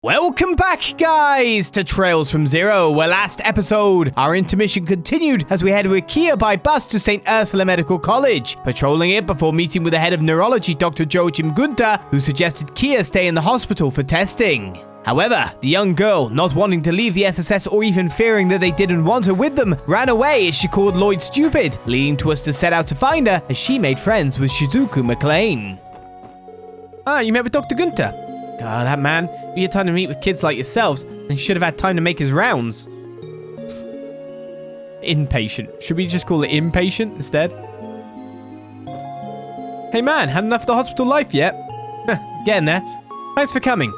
Welcome back, guys, to Trails from Zero, where last episode, our intermission continued as we headed with KeA by bus to St. Ursula Medical College, patrolling it before meeting with the head of neurology, Dr. Joachim Gunther, who suggested KeA stay in the hospital for testing. However, the young girl, not wanting to leave the SSS or even fearing that they didn't want her with them, ran away as she called Lloyd stupid, leading to us to set out to find her as she made friends with Shizuku Maclaine. Ah, you met with Dr. Gunther? God, that man, we had time to meet with kids like yourselves, and he should have had time to make his rounds. Inpatient. Should we just call it impatient instead? Hey man, had enough of the hospital life yet? Getting there. Thanks for coming.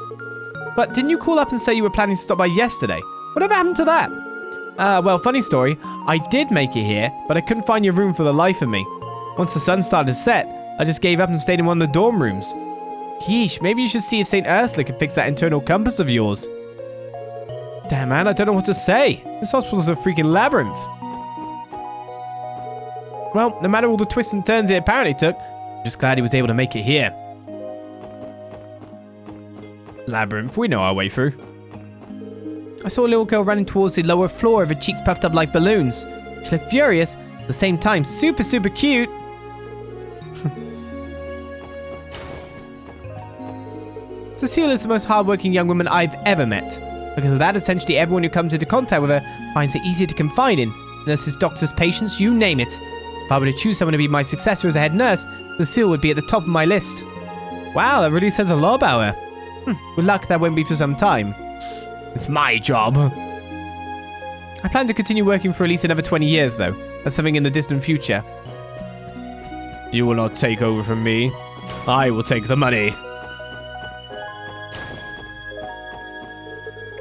But didn't you call up and say you were planning to stop by yesterday? Whatever happened to that? Well, funny story. I did make it here, but I couldn't find your room for the life of me. Once the sun started to set, I just gave up and stayed in one of the dorm rooms. Yeesh, maybe you should see if St. Ursula can fix that internal compass of yours. Damn, man, I don't know what to say. This hospital's a freaking labyrinth. Well, no matter all the twists and turns it apparently took, I'm just glad he was able to make it here. Labyrinth, we know our way through. I saw a little girl running towards the lower floor, with her cheeks puffed up like balloons. She looked furious, at the same time super cute. Cecile is the most hardworking young woman I've ever met. Because of that, essentially everyone who comes into contact with her finds her easier to confide in. Nurses, doctors, patients, you name it. If I were to choose someone to be my successor as a head nurse, Cecile would be at the top of my list. Wow, that really says a lot about her. With luck, that won't be for some time. It's my job. I plan to continue working for at least another 20 years, though. That's something in the distant future. You will not take over from me. I will take the money.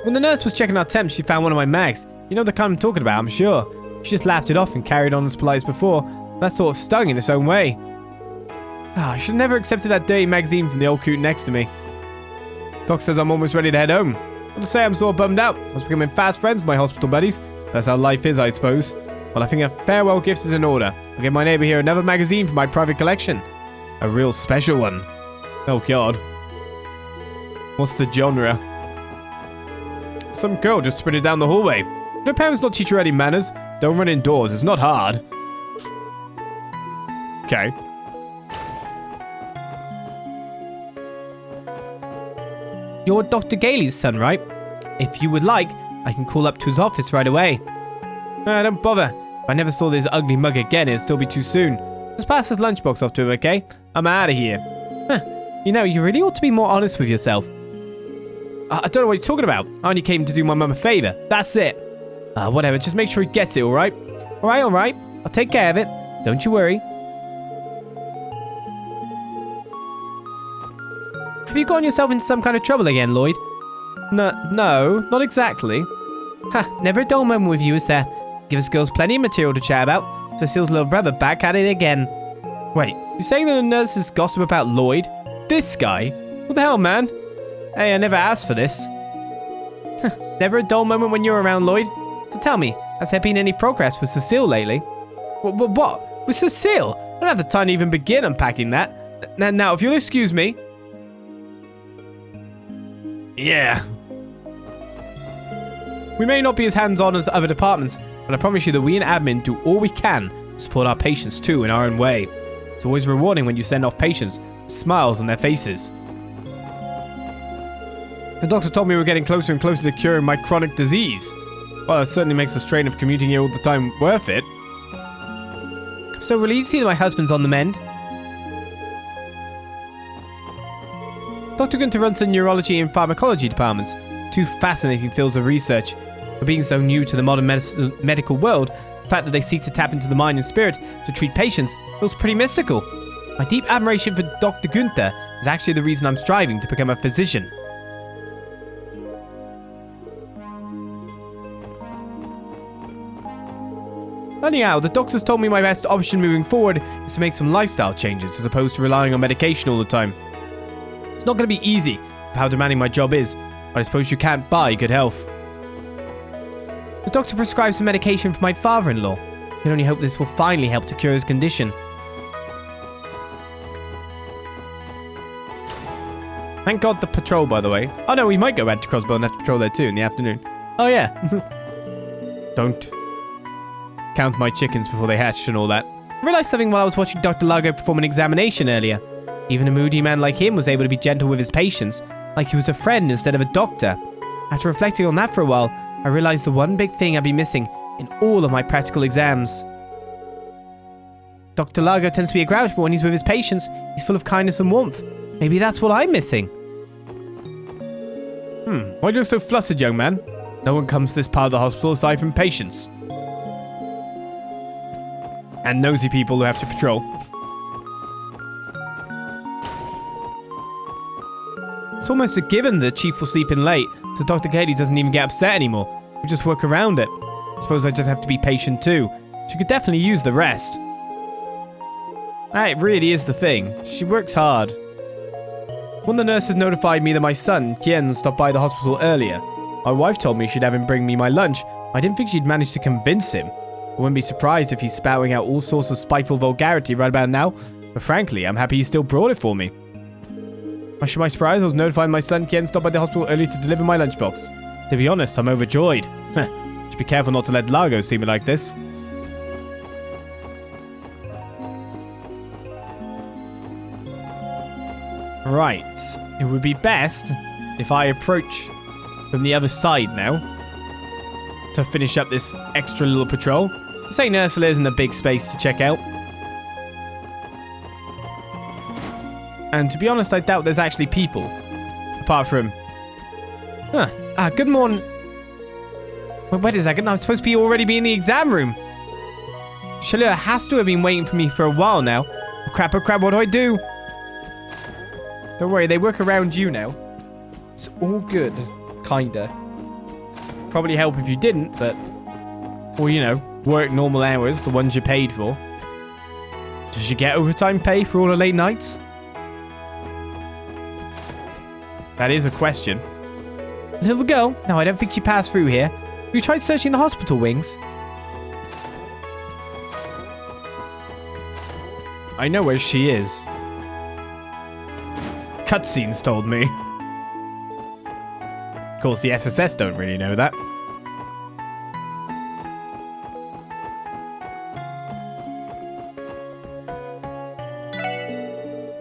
When the nurse was checking our temps, she found one of my mags. You know the kind I'm talking about, I'm sure. She just laughed it off and carried on as polite as before. That sort of stung in its own way. I should have never accepted that dirty magazine from the old coot next to me. Doc says I'm almost ready to head home. What to say, I'm sort of bummed out. I was becoming fast friends with my hospital buddies. That's how life is, I suppose. Well, I think a farewell gift is in order. I'll give my neighbor here another magazine for my private collection. A real special one. Oh, God. What's the genre? Some girl just sprinted down the hallway. Did her parents not teach her any manners? Don't run indoors, it's not hard. Okay. You're Dr. Gailey's son, right? If you would like, I can call up to his office right away. Don't bother. If I never saw this ugly mug again, it'd still be too soon. Just pass his lunchbox off to him, okay? I'm out of here. You know, you really ought to be more honest with yourself. I don't know what you're talking about. I only came to do my mum a favor. That's it. Whatever, just make sure he gets it, alright? Alright. I'll take care of it. Don't you worry. Have you gotten yourself into some kind of trouble again, Lloyd? No, not exactly. Never a dull moment with you, is there? Give us girls plenty of material to chat about. Cecile's little brother back at it again. Wait, you're saying that the nurses gossip about Lloyd? This guy? What the hell, man? Hey, I never asked for this. Never a dull moment when you're around, Lloyd. So tell me, has there been any progress with Cecile lately? What? With Cecile? I don't have the time to even begin unpacking that. Now, if you'll excuse me. Yeah. We may not be as hands-on as other departments, but I promise you that we in admin do all we can to support our patients too in our own way. It's always rewarding when you send off patients with smiles on their faces. The doctor told me we're getting closer and closer to curing my chronic disease. Well, it certainly makes the strain of commuting here all the time worth it. So relieved to see that my husband's on the mend. Dr. Gunther runs the neurology and pharmacology departments, two fascinating fields of research. For being so new to the modern medical world, the fact that they seek to tap into the mind and spirit to treat patients feels pretty mystical. My deep admiration for Dr. Gunther is actually the reason I'm striving to become a physician. Anyhow, the doctors told me my best option moving forward is to make some lifestyle changes as opposed to relying on medication all the time. It's not going to be easy with how demanding my job is, but I suppose you can't buy good health. The doctor prescribed some medication for my father-in-law. I can only hope this will finally help to cure his condition. Thank God the patrol, by the way. Oh no, we might go back to Crossbell and have to patrol there too in the afternoon. Oh yeah. Don't count my chickens before they hatch and all that. I realized something while I was watching Dr. Largo perform an examination earlier. Even a moody man like him was able to be gentle with his patients, like he was a friend instead of a doctor. After reflecting on that for a while, I realized the one big thing I'd be missing in all of my practical exams. Dr. Largo tends to be a grouch, but when he's with his patients, he's full of kindness and warmth. Maybe that's what I'm missing. Why do you look so flustered, young man? No one comes to this part of the hospital aside from patients. And nosy people who have to patrol. It's almost a given the chief will sleep in late, so Dr. Katie doesn't even get upset anymore. We just work around it. I suppose I just have to be patient too. She could definitely use the rest. That really is the thing. She works hard. One of the nurses notified me that my son, Kien, stopped by the hospital earlier. My wife told me she'd have him bring me my lunch. I didn't think she'd manage to convince him. I wouldn't be surprised if he's spouting out all sorts of spiteful vulgarity right about now. But frankly, I'm happy he still brought it for me. Much to my surprise, I was notified my son Kien stopped by the hospital earlier to deliver my lunchbox. To be honest, I'm overjoyed. Should be careful not to let Largo see me like this. Right. It would be best if I approach from the other side now to finish up this extra little patrol. St. Ursula isn't a big space to check out. And to be honest, I doubt there's actually people. Apart from... good morning. Wait a second, I'm supposed to be already in the exam room. Shalua has to have been waiting for me for a while now. Oh crap, what do I do? Don't worry, they work around you now. It's all good. Kinda. Probably help if you didn't, but... Or, you know, work normal hours, the ones you're paid for. Does she get overtime pay for all the late nights? That is a question. Little girl? No, I don't think she passed through here. You tried searching the hospital wings? I know where she is. Cutscenes told me. Of course, the SSS don't really know that.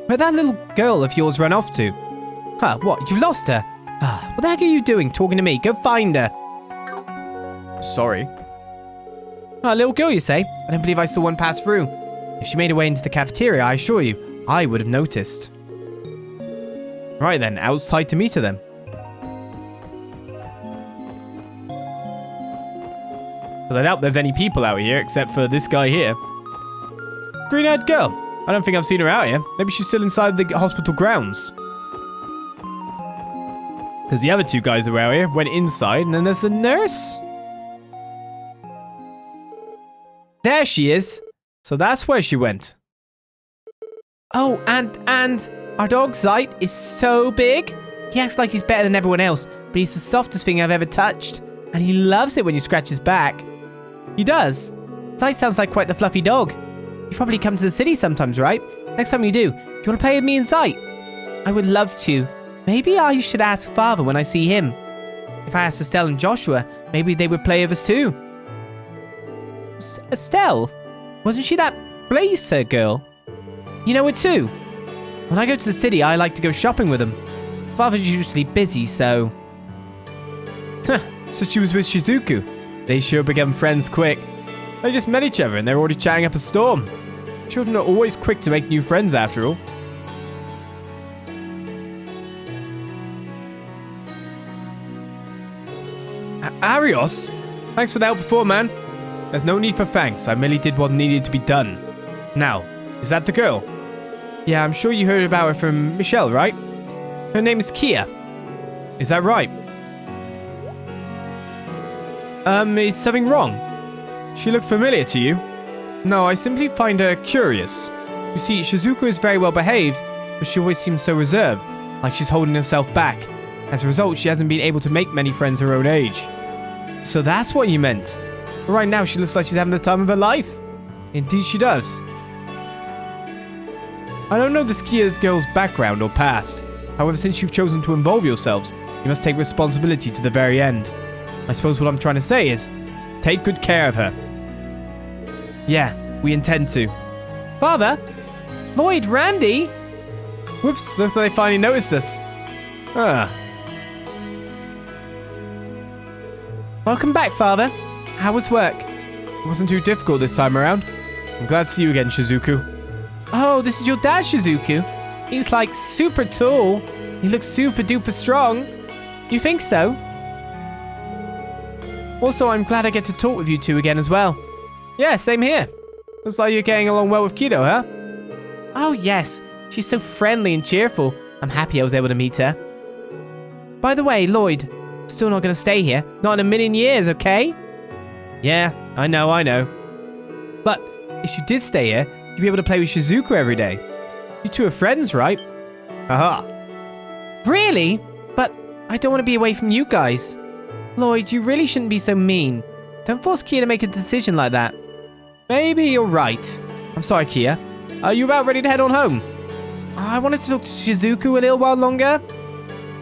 Where'd that little girl of yours run off to? Huh, what? You've lost her? What the heck are you doing talking to me? Go find her. Sorry. Little girl, you say? I don't believe I saw one pass through. If she made her way into the cafeteria, I assure you, I would have noticed. Right then, outside to meet her then. But I doubt there's any people out here except for this guy here. Green-haired girl. I don't think I've seen her out here. Maybe she's still inside the hospital grounds. Because the other two guys that were out here went inside, and then there's the nurse. There she is. So that's where she went. Oh, and our dog Zite is so big. He acts like he's better than everyone else, but he's the softest thing I've ever touched. And he loves it when you scratch his back. He does. Zite sounds like quite the fluffy dog. You probably come to the city sometimes, right? Next time you do you want to play with me and Zite? I would love to. Maybe I should ask Father when I see him. If I asked Estelle and Joshua, maybe they would play with us too. Estelle? Wasn't she that Blazer girl? You know her too? When I go to the city, I like to go shopping with them. Father's usually busy, so... So she was with Shizuku. They sure become friends quick. They just met each other and they're already chatting up a storm. Children are always quick to make new friends after all. Arios? Thanks for the help before, man. There's no need for thanks. I merely did what needed to be done. Now, is that the girl? Yeah, I'm sure you heard about her from Michelle, right? Her name is KeA. Is that right? Is something wrong? She looked familiar to you? No, I simply find her curious. You see, Shizuku is very well behaved, but she always seems so reserved, like she's holding herself back. As a result, she hasn't been able to make many friends her own age. So that's what you meant. But right now, she looks like she's having the time of her life. Indeed she does. I don't know this KeA's girl's background or past. However, since you've chosen to involve yourselves, you must take responsibility to the very end. I suppose what I'm trying to say is, take good care of her. Yeah, we intend to. Father? Lloyd, Randy? Whoops, looks like they finally noticed us. Welcome back, Father. How was work? It wasn't too difficult this time around. I'm glad to see you again, Shizuku. Oh, this is your dad, Shizuku. He's like super tall. He looks super duper strong. You think so? Also, I'm glad I get to talk with you two again as well. Yeah, same here. Looks like you're getting along well with KeA, huh? Oh, yes. She's so friendly and cheerful. I'm happy I was able to meet her. By the way, Lloyd, I'm still not going to stay here. Not in a million years, okay? Yeah, I know. But if you did stay here, you'd be able to play with Shizuku every day. You two are friends, right? Aha. Really? But I don't want to be away from you guys. Lloyd, you really shouldn't be so mean. Don't force KeA to make a decision like that. Maybe you're right. I'm sorry, KeA. Are you about ready to head on home? I wanted to talk to Shizuku a little while longer.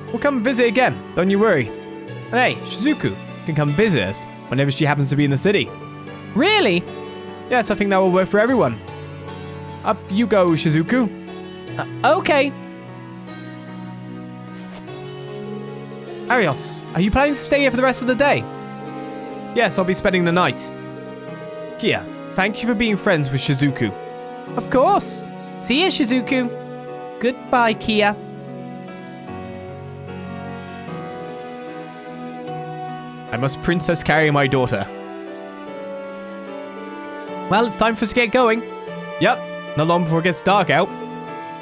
We'll come visit again, don't you worry. And hey, Shizuku can come visit us whenever she happens to be in the city. Really? Yes, I think that will work for everyone. Up you go, Shizuku. Okay. Arios, are you planning to stay here for the rest of the day? Yes, I'll be spending the night. KeA, thank you for being friends with Shizuku. Of course. See ya, Shizuku. Goodbye, KeA. I must princess carry my daughter. Well, it's time for us to get going. Yep, not long before it gets dark out.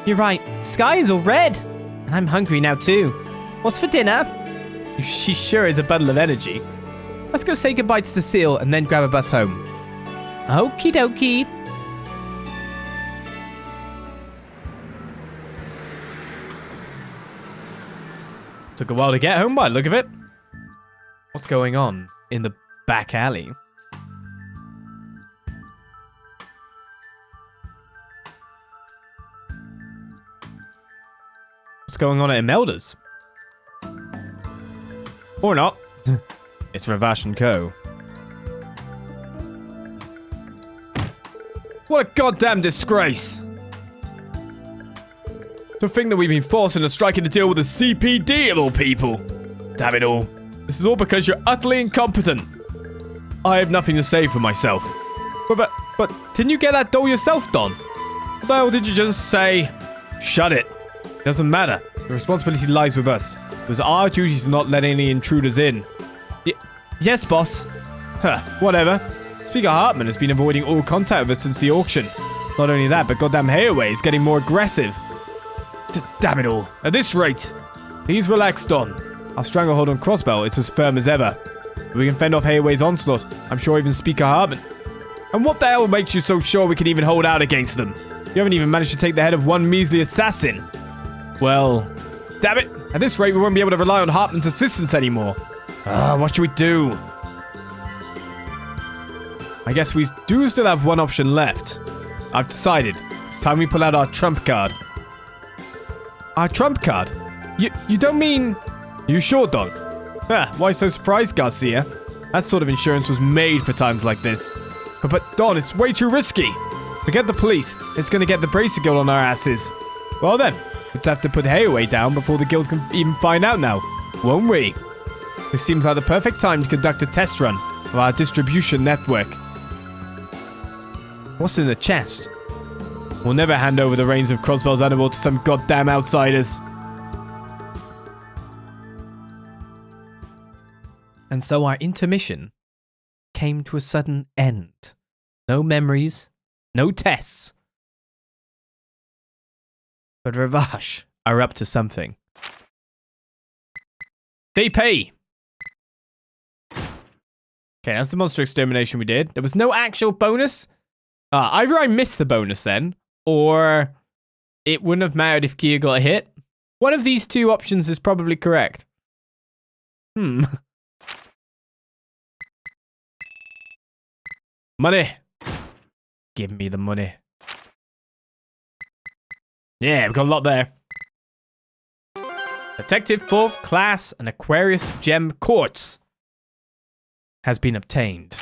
You're right, the sky is all red. And I'm hungry now too. What's for dinner? She sure is a bundle of energy. Let's go say goodbye to Cecile and then grab a bus home. Okie dokie. Took a while to get home by the look of it. What's going on in the back alley? What's going on at Imelda's? Or not. It's Revache and Co. What a goddamn disgrace! To think that we've been forced into striking a deal with the CPD of all people. Damn it all. This is all because you're utterly incompetent. I have nothing to say for myself. But didn't you get that doll yourself, Don? What the hell did you just say? Shut it. Doesn't matter. The responsibility lies with us. It was our duty to not let any intruders in. Yes, boss. Huh, whatever. Speaker Hartman has been avoiding all contact with us since the auction. Not only that, but goddamn Hayaway is getting more aggressive. Damn it all. At this rate, please relax, Don. Our stranglehold on Crossbell is as firm as ever. If we can fend off Hayaway's onslaught, I'm sure even Speaker Hartman. And what the hell makes you so sure we can even hold out against them? You haven't even managed to take the head of one measly assassin. Well, damn it. At this rate, we won't be able to rely on Hartman's assistance anymore. What should we do? I guess we do still have one option left. I've decided. It's time we pull out our trump card. Our trump card? You don't mean... You sure, Don? Why so surprised, Garcia? That sort of insurance was made for times like this. But Don, it's way too risky. Forget the police. It's going to get the Bracer Guild on our asses. Well then, we'll have to put Hayaway down before the guild can even find out now. Won't we? This seems like the perfect time to conduct a test run of our distribution network. What's in the chest? We'll never hand over the reins of Crossbell's underworld to some goddamn outsiders. And so our intermission came to a sudden end. No memories, no tests. But Revache are up to something. DP! Okay, that's the monster extermination we did. There was no actual bonus. Either I missed the bonus then, or it wouldn't have mattered if KeA got a hit. One of these two options is probably correct. Money. Give me the money. Yeah, we've got a lot there. Detective 4th Class and Aquarius Gem Quartz has been obtained.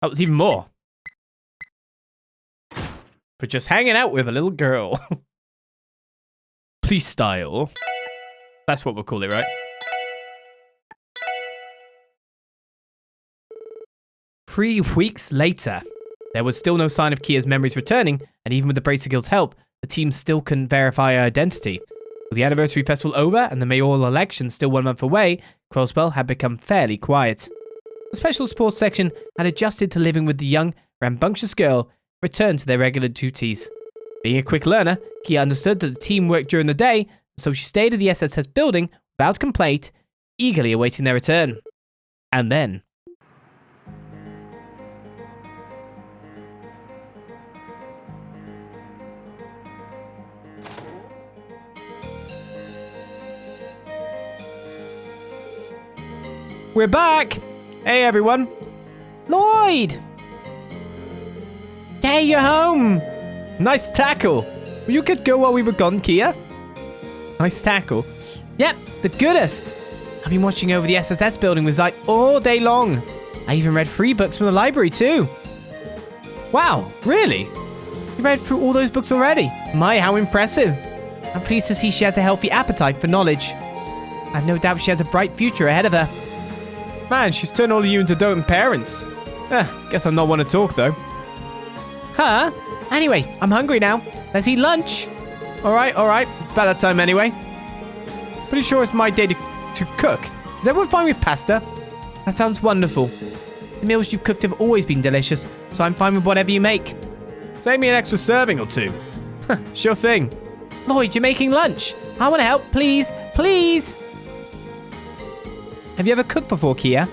Oh, it's even more. For just hanging out with a little girl. Police style. That's what we'll call it, right? 3 weeks later. There was still no sign of KeA's memories returning, and even with the Bracer Guild's help, the team still couldn't verify her identity. With the anniversary festival over and the mayoral election still 1 month away, Crossbell had become fairly quiet. The special sports section had adjusted to living with the young, rambunctious girl, returned to their regular duties. Being a quick learner, KeA understood that the team worked during the day, so she stayed at the SSS building without complaint, eagerly awaiting their return. And then... we're back! Hey everyone! Lloyd! Hey, you're home! Nice tackle! Were you a good girl while we were gone, KeA? Nice tackle. Yep, the goodest! I've been watching over the SSS building with Zeit all day long. I even read 3 books from the library too. Wow, really? You read through all those books already? My, how impressive! I'm pleased to see she has a healthy appetite for knowledge. I've no doubt she has a bright future ahead of her. Man, she's turned all of you into doting parents. Guess I'm not one to talk, though. Huh? Anyway, I'm hungry now. Let's eat lunch. All right. It's about that time anyway. Pretty sure it's my day to cook. Is everyone fine with pasta? That sounds wonderful. The meals you've cooked have always been delicious, so I'm fine with whatever you make. Save me an extra serving or 2. Sure thing. Lloyd, you're making lunch. I want to help, please. Please. Have you ever cooked before, KeA?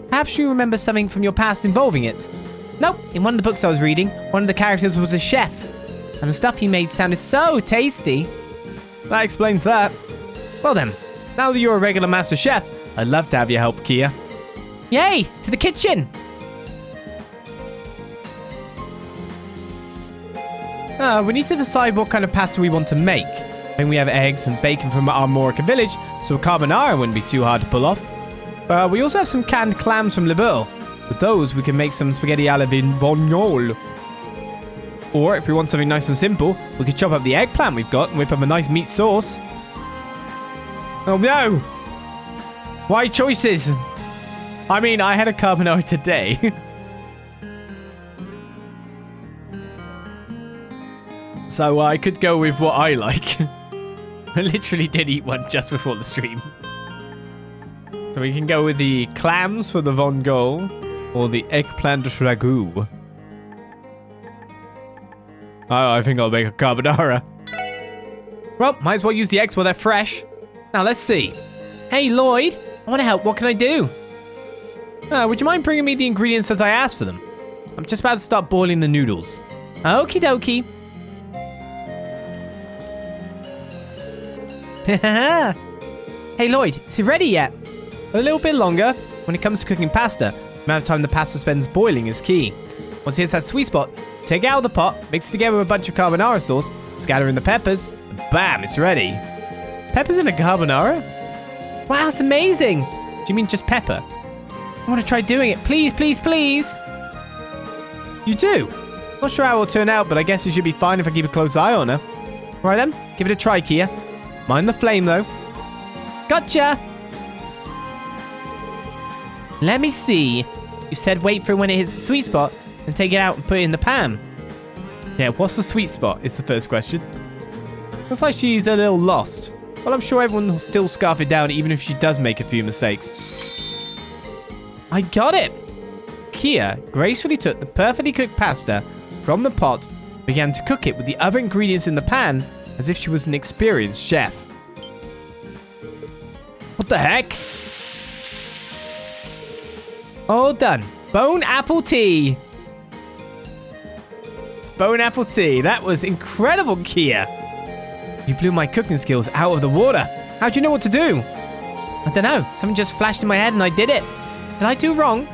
Perhaps you remember something from your past involving it. Nope, in one of the books I was reading, one of the characters was a chef. And the stuff he made sounded so tasty. That explains that. Well then, now that you're a regular master chef, I'd love to have your help, KeA. Yay, to the kitchen! We need to decide what kind of pasta we want to make. I think we have eggs and bacon from our Morica village, so a carbonara wouldn't be too hard to pull off. We also have some canned clams from Liberl. With those, we can make some spaghetti alla vignole. Or, if we want something nice and simple, we could chop up the eggplant we've got and whip up a nice meat sauce. Oh no! Why choices? I mean, I had a carbonara today. So I could go with what I like. I literally did eat one just before the stream. So we can go with the clams for the vongole or the eggplant ragu. Oh, I think I'll make a carbonara. Well, might as well use the eggs while they're fresh. Now, let's see. Hey, Lloyd. I want to help. What can I do? Would you mind bringing me the ingredients as I asked for them? I'm just about to start boiling the noodles. Okie dokie. Hey, Lloyd. Is it ready yet? A little bit longer. When it comes to cooking pasta, the amount of time the pasta spends boiling is key. Once it hits that sweet spot, take it out of the pot, mix it together with a bunch of carbonara sauce, scatter in the peppers, and bam, it's ready. Peppers in a carbonara? Wow, that's amazing. Do you mean just pepper? I want to try doing it. Please, please, please. You do? Not sure how it will turn out, but I guess it should be fine if I keep a close eye on her. Right then, give it a try, KeA. Mind the flame, though. Gotcha! Let me see. You said wait for when it hits the sweet spot, and take it out and put it in the pan. Yeah, what's the sweet spot is the first question. Looks like she's a little lost. Well, I'm sure everyone will still scarf it down even if she does make a few mistakes. I got it! KeA gracefully took the perfectly cooked pasta from the pot and began to cook it with the other ingredients in the pan as if she was an experienced chef. What the heck? All done. Bone apple tea. It's bone apple tea. That was incredible, KeA. You blew my cooking skills out of the water. How'd you know what to do? I don't know. Something just flashed in my head and I did it. Did I do wrong?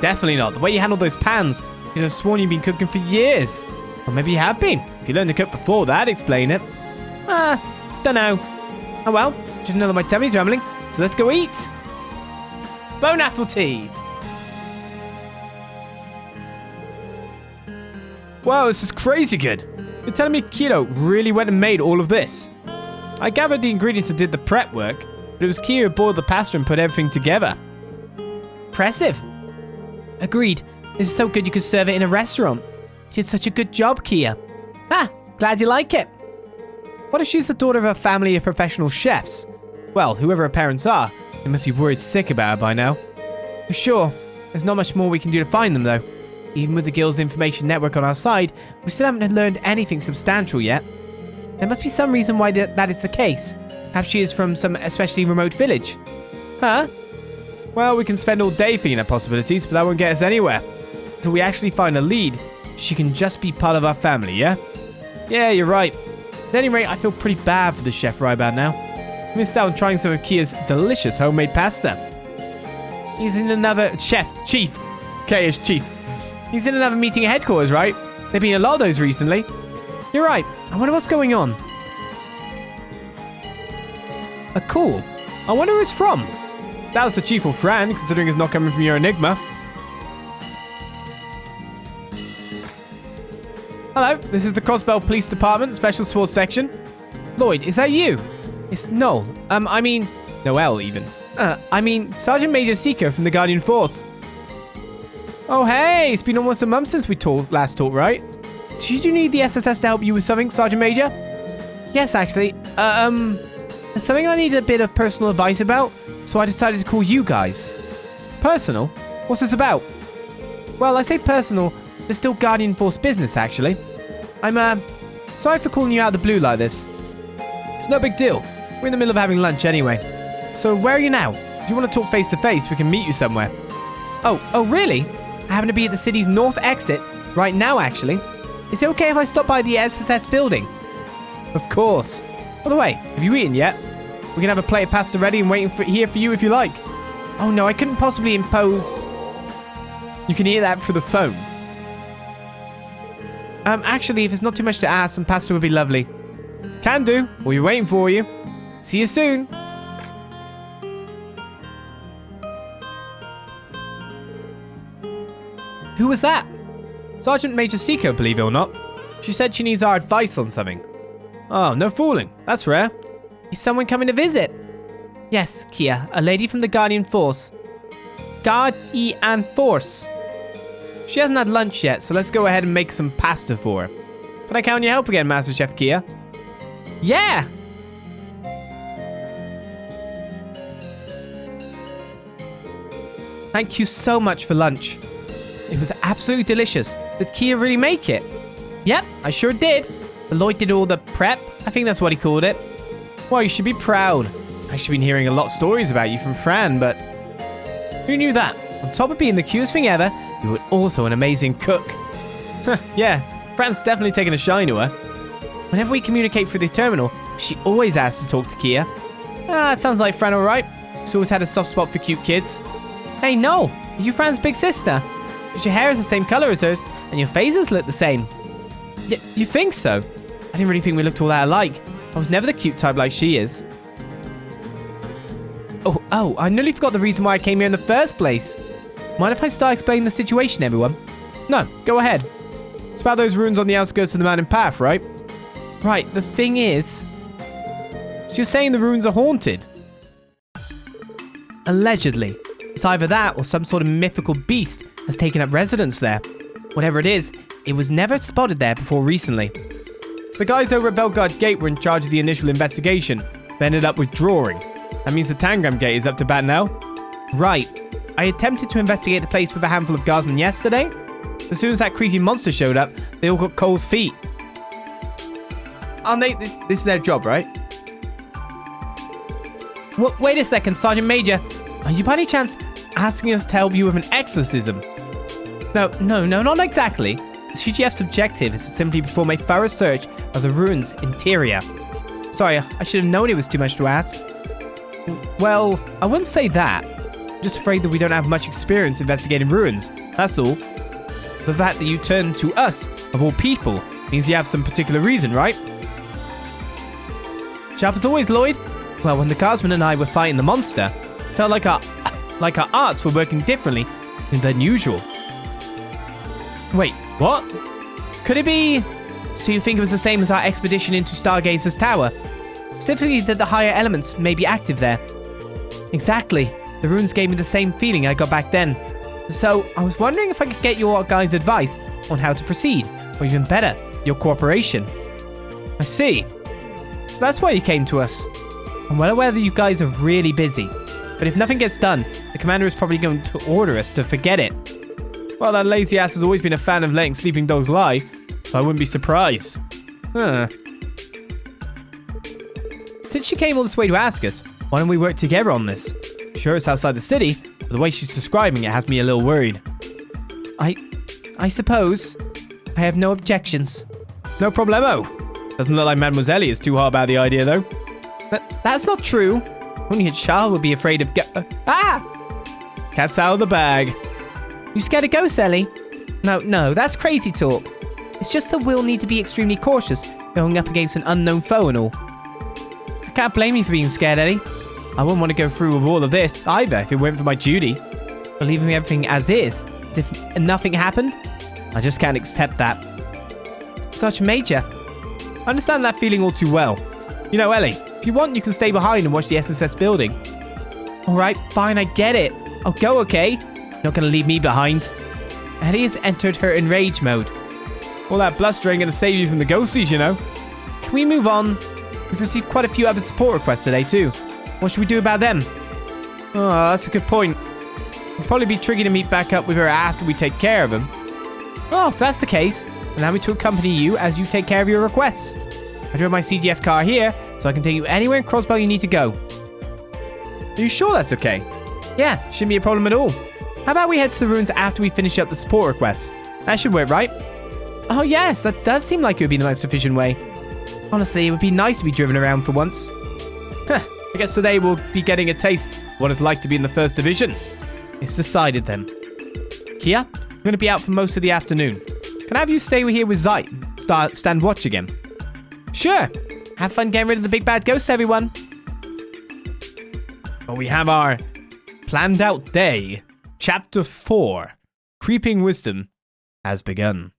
Definitely not. The way you handled those pans, you'd have sworn you've been cooking for years. Or maybe you have been. If you learned to cook before, that'd explain it. Don't know. Oh well, just know that my tummy's rumbling, so let's go eat. Bone apple tea. Wow, this is crazy good. You're telling me KeA really went and made all of this? I gathered the ingredients and did the prep work, but it was KeA who boiled the pasta and put everything together. Impressive. Agreed. This is so good you could serve it in a restaurant. You did such a good job, KeA. Ah, glad you like it. What if she's the daughter of a family of professional chefs? Well, whoever her parents are, they must be worried sick about her by now. For sure, there's not much more we can do to find them though. Even with the Guild's information network on our side, we still haven't learned anything substantial yet. There must be some reason why that is the case. Perhaps she is from some especially remote village. Huh? Well, we can spend all day thinking of possibilities, but that won't get us anywhere. Until we actually find a lead, she can just be part of our family, yeah? Yeah, you're right. At any rate, I feel pretty bad for the chef right about now. I missed out on trying some of KeA's delicious homemade pasta. He's in another... Chief. KeA's chief. He's in another meeting at headquarters, right? There've been a lot of those recently. You're right. I wonder what's going on. A call? I wonder who it's from. That was the chief or Fran, considering it's not coming from your Enigma. Hello, this is the Crossbell Police Department, Special Sports Section. Lloyd, is that you? It's Noel. Noel even. Sergeant Major Seeker from the Guardian Force. Oh, hey, it's been almost a month since we last talked, right? Did you need the SSS to help you with something, Sergeant Major? Yes, actually. There's something I need a bit of personal advice about, so I decided to call you guys. Personal? What's this about? Well, I say personal, it's still Guardian Force business, actually. I'm, sorry for calling you out of the blue like this. It's no big deal. We're in the middle of having lunch anyway. So where are you now? If you want to talk face to face, we can meet you somewhere. Oh, really? I happen to be at the city's north exit right now, actually. Is it okay if I stop by the SSS building? Of course. By the way, have you eaten yet? We can have a plate of pasta ready and waiting here for you if you like. Oh no, I couldn't possibly impose... You can eat that for the phone. Actually, if it's not too much to ask, some pasta would be lovely. Can do. We'll be waiting for you. See you soon. Who was that? Sergeant Major Seeker, believe it or not. She said she needs our advice on something. Oh, no fooling. That's rare. Is someone coming to visit? Yes, KeA, a lady from the Guardian Force. Guardian Force. She hasn't had lunch yet, so let's go ahead and make some pasta for her. Can I count on your help again, Master Chef KeA? Yeah! Thank you so much for lunch. It was absolutely delicious. Did KeA really make it? Yep, I sure did. But Lloyd did all the prep. I think that's what he called it. Well, you should be proud. I've actually been hearing a lot of stories about you from Fran, but... Who knew that? On top of being the cutest thing ever, you were also an amazing cook. Yeah, Fran's definitely taken a shine to her. Whenever we communicate through the terminal, she always asks to talk to KeA. Ah, it sounds like Fran alright. She's always had a soft spot for cute kids. Hey, Noel, are you Fran's big sister? Because your hair is the same color as hers, and your faces look the same. You think so? I didn't really think we looked all that alike. I was never the cute type like she is. Oh, I nearly forgot the reason why I came here in the first place. Mind if I start explaining the situation, everyone? No, go ahead. It's about those ruins on the outskirts of the mountain path, right? Right, the thing is... So you're saying the ruins are haunted? Allegedly. It's either that or some sort of mythical beast has taken up residence there. Whatever it is, it was never spotted there before recently. The guys over at Belgard Gate were in charge of the initial investigation, but ended up withdrawing. That means the Tangram Gate is up to bat now? Right. I attempted to investigate the place with a handful of guardsmen yesterday. As soon as that creepy monster showed up, they all got cold feet. Aren't they? This is their job, right? Wait a second, Sergeant Major. Are you by any chance asking us to help you with an exorcism? No, not exactly. The CGF's objective is to simply perform a thorough search of the ruins' interior. Sorry, I should have known it was too much to ask. Well, I wouldn't say that. I'm just afraid that we don't have much experience investigating ruins, that's all. The fact that you turned to us, of all people, means you have some particular reason, right? Sharp as always, Lloyd. Well, when the guardsman and I were fighting the monster, it felt like our arts were working differently than usual. Wait, what? Could it be... So you think it was the same as our expedition into Stargazer's Tower? Specifically that the higher elements may be active there. Exactly. The runes gave me the same feeling I got back then. So, I was wondering if I could get your guys' advice on how to proceed, or even better, your cooperation. I see. So that's why you came to us. I'm well aware that you guys are really busy, but if nothing gets done, the commander is probably going to order us to forget it. Well, that lazy ass has always been a fan of letting sleeping dogs lie, so I wouldn't be surprised. Since she came all this way to ask us, why don't we work together on this? Sure, it's outside the city, but the way she's describing it has me a little worried. I suppose. I have no objections. No problemo. Doesn't look like Mademoiselle is too hard about the idea, though. That's not true. Only a child would be afraid of Cat's out of the bag. You scared of ghosts, Ellie? No, that's crazy talk. It's just that we'll need to be extremely cautious going up against an unknown foe and all. I can't blame you for being scared, Ellie. I wouldn't want to go through with all of this either if it weren't for my duty. But leaving everything as is, as if nothing happened, I just can't accept that. Such major. I understand that feeling all too well. You know, Ellie, if you want, you can stay behind and watch the SSS building. Alright, fine, I get it. I'll go, okay? You're not going to leave me behind. Ellie has entered her enrage mode. All that blustering going to save you from the ghosties, you know. Can we move on? We've received quite a few other support requests today, too. What should we do about them? Oh, that's a good point. We'll probably be tricky to meet back up with her after we take care of them. Oh, if that's the case, allow me to accompany you as you take care of your requests. I drove my CGF car here, so I can take you anywhere in Crossbell you need to go. Are you sure that's okay? Yeah, shouldn't be a problem at all. How about we head to the ruins after we finish up the support requests? That should work, right? Oh yes, that does seem like it would be the most efficient way. Honestly, it would be nice to be driven around for once. I guess today we'll be getting a taste of what it's like to be in the first division. It's decided then. KeA, I'm going to be out for most of the afternoon. Can I have you stay here with Zeit and stand watch again? Sure. Have fun getting rid of the big bad ghosts, everyone. Well, we have our planned out day. Chapter 4. Creeping Wisdom has begun.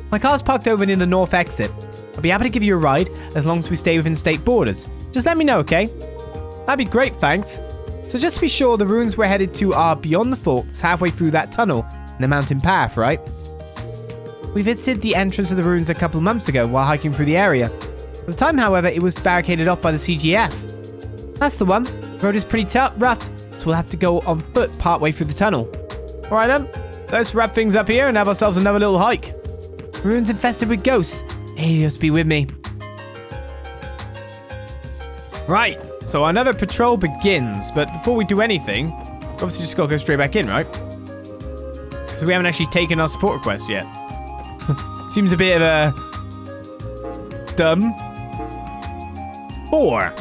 My car's parked over near the north exit. I'll be happy to give you a ride as long as we stay within state borders. Just let me know, okay? That'd be great, thanks. So just to be sure, the ruins we're headed to are beyond the forks, halfway through that tunnel in the mountain path, right? We visited the entrance of the ruins a couple of months ago while hiking through the area. At the time, however, it was barricaded off by the CGF. That's the one. The road is pretty rough, so we'll have to go on foot partway through the tunnel. Alright then, let's wrap things up here and have ourselves another little hike. Ruins infested with ghosts. Helios be with me. Right, so another patrol begins, but before we do anything, obviously just gotta go straight back in, right? Because we haven't actually taken our support request yet. Seems a bit of a... dumb. 4.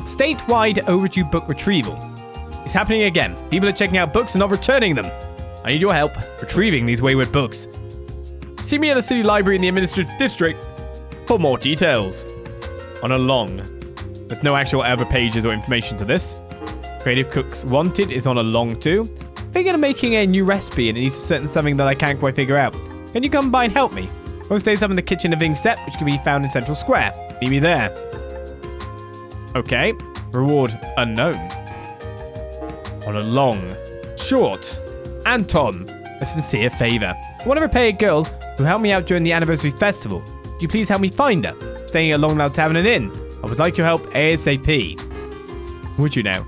Statewide overdue book retrieval. It's happening again. People are checking out books and not returning them. I need your help retrieving these wayward books. See me at the city library in the administrative district for more details. On a long. There's no actual other pages or information to this. Creative Cooks Wanted is on a long too. Thinking of making a new recipe and it needs a certain something that I can't quite figure out. Can you come by and help me? Most days I'm in the kitchen of Ving Step, which can be found in Central Square. Meet me there. Okay. Reward unknown. On a long. Short. Anton, a sincere favor. I want to repay a girl who helped me out during the anniversary festival. Could you please help me find her? I'm staying at Long Loud Tavern and Inn. I would like your help ASAP. Would you now?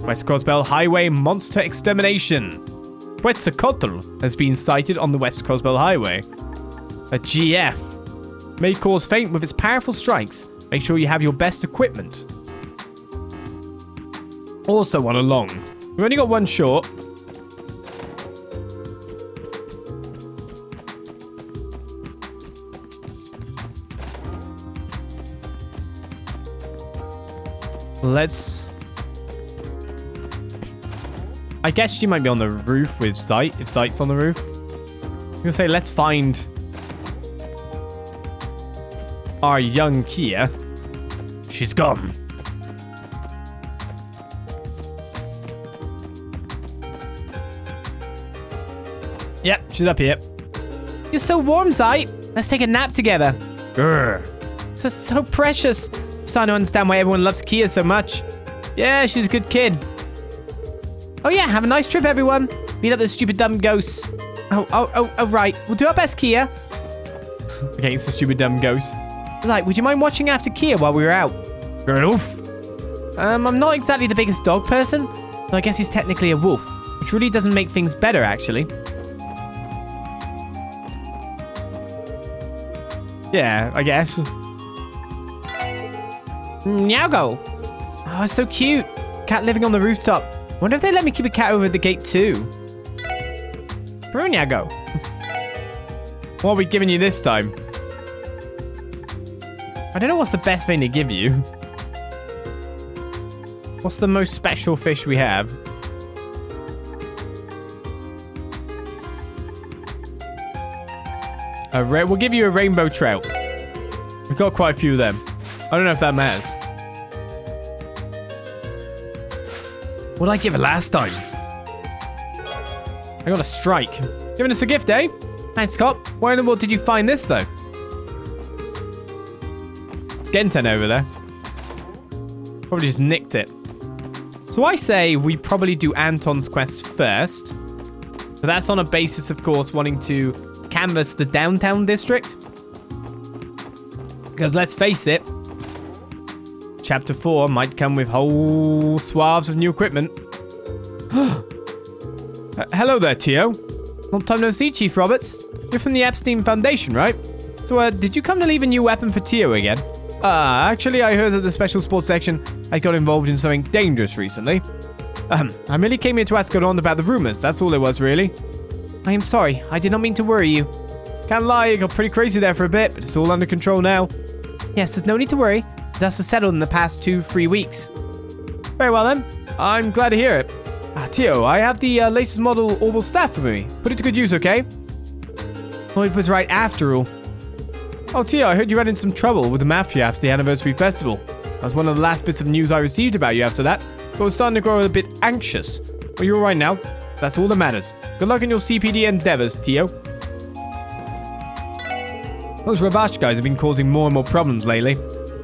West Crossbell Highway Monster Extermination. Quetzalcoatl has been sighted on the West Crossbell Highway. A GF may cause faint with its powerful strikes. Make sure you have your best equipment. Also on a long. We've only got one short. I guess she might be on the roof with Sight, if Sight's on the roof. I'm going to say, let's find our young KeA. She's gone. Yep, she's up here. You're so warm, Sight. Let's take a nap together. Grr. So precious. I'm starting to understand why everyone loves KeA so much. Yeah, she's a good kid. Oh yeah, have a nice trip, everyone. Beat up those stupid dumb ghosts. Oh, right. We'll do our best, KeA. Against the stupid dumb ghosts. Like, would you mind watching after KeA while we were out? Good enough. I'm not exactly the biggest dog person, so I guess he's technically a wolf, which really doesn't make things better, actually. Yeah, I guess. Meowgo. Oh, it's so cute. Cat living on the rooftop. Wonder if they let me keep a cat over at the gate too. Brunyago. What are we giving you this time? I don't know what's the best thing to give you. What's the most special fish we have? We'll give you a rainbow trout. We've got quite a few of them. I don't know if that matters. What did I give her last time? I got a strike. Giving us a gift, eh? Thanks, Scott. Where in the world did you find this, though? It's Genten over there. Probably just nicked it. So I say we probably do Anton's quest first. But that's on a basis, of course, wanting to canvas the downtown district. Because let's face it, Chapter 4 might come with whole swaths of new equipment. Hello there, Tio. Long time no see, Chief Roberts. You're from the Epstein Foundation, right? So, did you come to leave a new weapon for Tio again? Actually, I heard that the Special Sports Section had got involved in something dangerous recently. I merely came here to ask around about the rumors. That's all it was, really. I am sorry. I did not mean to worry you. Can't lie, it got pretty crazy there for a bit, but it's all under control now. Yes, there's no need to worry. Dust has settled in the past 2-3 weeks. Very well, then. I'm glad to hear it. Tio, I have the latest model orbital staff for me. Put it to good use, okay? Lloyd was right after all. Oh, Tio, I heard you ran into some trouble with the Mafia after the anniversary festival. That was one of the last bits of news I received about you after that, so I was starting to grow a bit anxious. Well, you're all right now. That's all that matters. Good luck in your CPD endeavors, Tio. Those Revache guys have been causing more and more problems lately.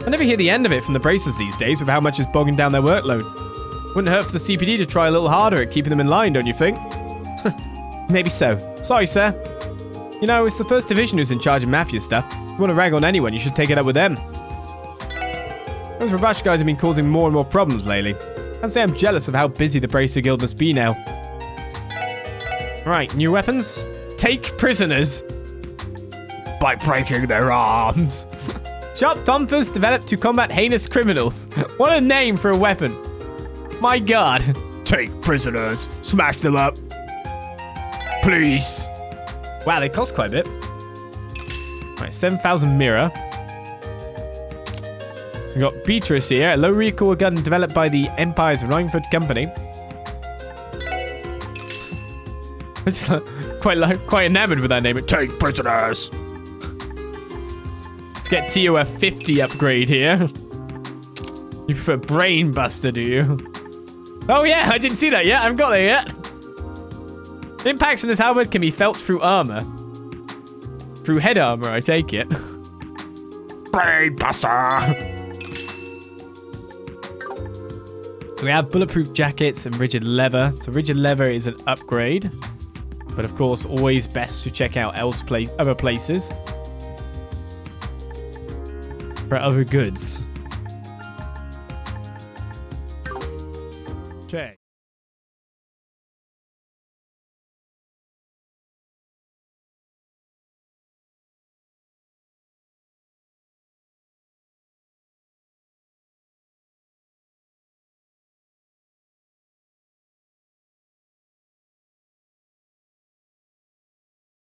I never hear the end of it from the bracers these days with how much is bogging down their workload. Wouldn't hurt for the CPD to try a little harder at keeping them in line, don't you think? Maybe so. Sorry, sir. You know, it's the 1st Division who's in charge of Mafia stuff. If you want to rag on anyone, you should take it up with them. Those Revache guys have been causing more and more problems lately. I'd say I'm jealous of how busy the Bracer Guild must be now. Right, new weapons. Take prisoners. By breaking their arms. Sharp tonfas developed to combat heinous criminals. What a name for a weapon. My god. Take prisoners. Smash them up. Please. Wow, they cost quite a bit. Right, 7,000 mirror. We got Beatrice here, a low recoil gun developed by the Empire's Rhineford Company. I'm just quite enamored with that name. Take prisoners. Let's get Tio a 50 upgrade here. You prefer Brain Buster, do you? Oh yeah, I didn't see that yet. I haven't got there yet. Impacts from this helmet can be felt through armor. Through head armor, I take it. Brain Buster. So we have bulletproof jackets and rigid leather. So rigid leather is an upgrade. But of course, always best to check out other places for other goods. Okay.